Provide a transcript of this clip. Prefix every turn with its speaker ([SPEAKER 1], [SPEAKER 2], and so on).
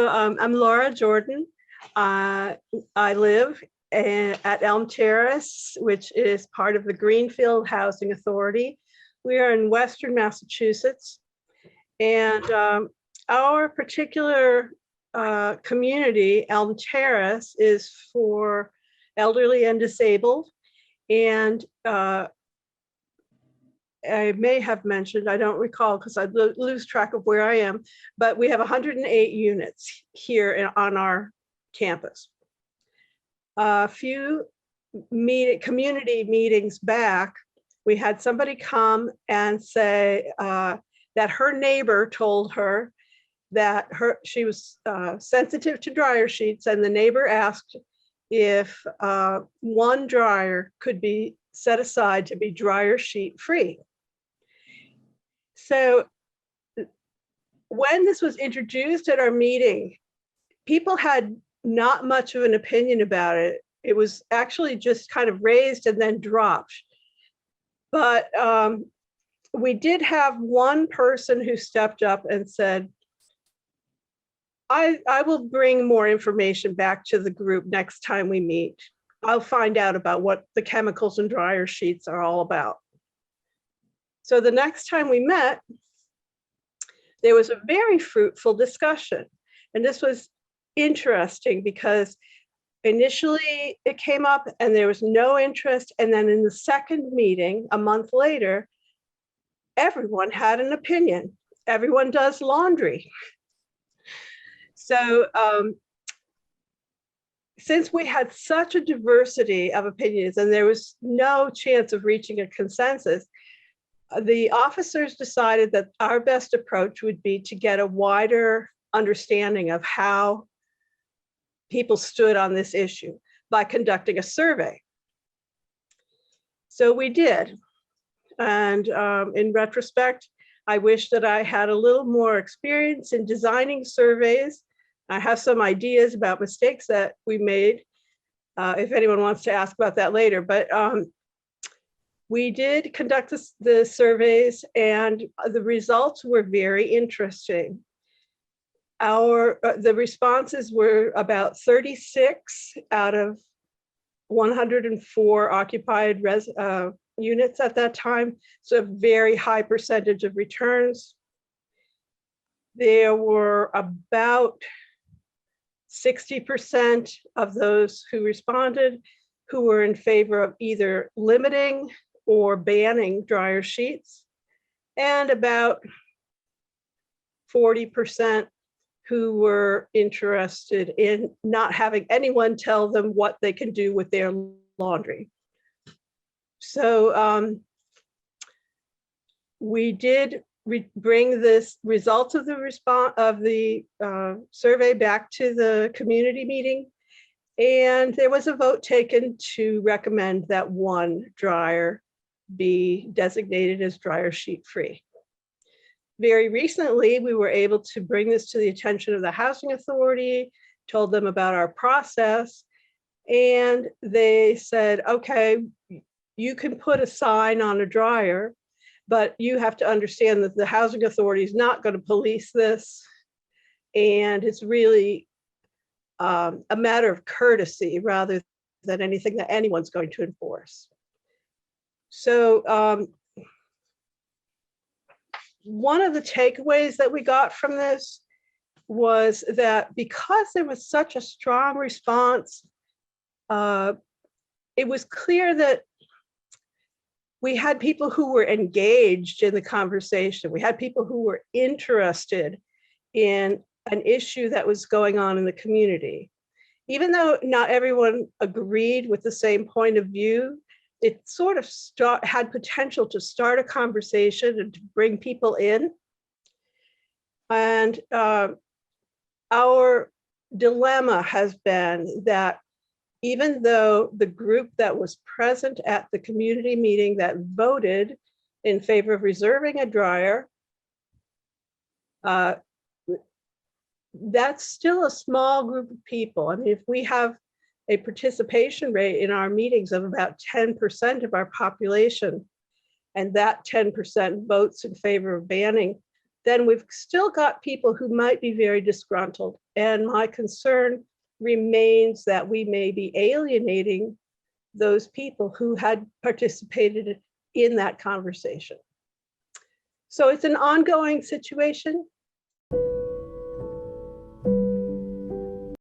[SPEAKER 1] I'm Laura Jordan. I live at Elm Terrace, which is part of the Greenfield Housing Authority. We are in Western Massachusetts, and our particular community, Elm Terrace, is for elderly and disabled. And I may have mentioned, I don't recall because I lose track of where I am, but we have 108 units here on our campus. A few community meetings back, we had somebody come and say that her neighbor told her that she was sensitive to dryer sheets, and the neighbor asked if one dryer could be set aside to be dryer sheet free. So when this was introduced at our meeting, people had not much of an opinion about it. It was actually just kind of raised and then dropped. But we did have one person who stepped up and said, I will bring more information back to the group next time we meet. I'll find out about what the chemicals and dryer sheets are all about. So the next time we met, there was a very fruitful discussion. And this was interesting because initially it came up and there was no interest. And then in the second meeting, a month later, everyone had an opinion. Everyone does laundry. So since we had such a diversity of opinions and there was no chance of reaching a consensus, the officers decided that our best approach would be to get a wider understanding of how people stood on this issue by conducting a survey. So we did. And in retrospect, I wish that I had a little more experience in designing surveys. I have some ideas about mistakes that we made, if anyone wants to ask about that later. But we did conduct the surveys, and the results were very interesting. The responses were about 36 out of 104 occupied units at that time, so a very high percentage of returns. There were about 60% of those who responded who were in favor of either limiting or banning dryer sheets, and about 40% who were interested in not having anyone tell them what they can do with their laundry. So we did bring this results of the survey back to the community meeting, and there was a vote taken to recommend that one dryer be designated as dryer sheet free. Very recently, we were able to bring this to the attention of the Housing Authority, told them about our process, and they said, okay, you can put a sign on a dryer, but you have to understand that the Housing Authority is not going to police this, and it's really a matter of courtesy rather than anything that anyone's going to enforce. So one of the takeaways that we got from this was that because there was such a strong response, it was clear that we had people who were engaged in the conversation. We had people who were interested in an issue that was going on in the community. Even though not everyone agreed with the same point of view, it sort of had potential to start a conversation and to bring people in. And our dilemma has been that even though the group that was present at the community meeting that voted in favor of reserving a dryer, that's still a small group of people. I mean, if we have a participation rate in our meetings of about 10% of our population, and that 10% votes in favor of banning, then we've still got people who might be very disgruntled. And my concern remains that we may be alienating those people who had participated in that conversation. So it's an ongoing situation.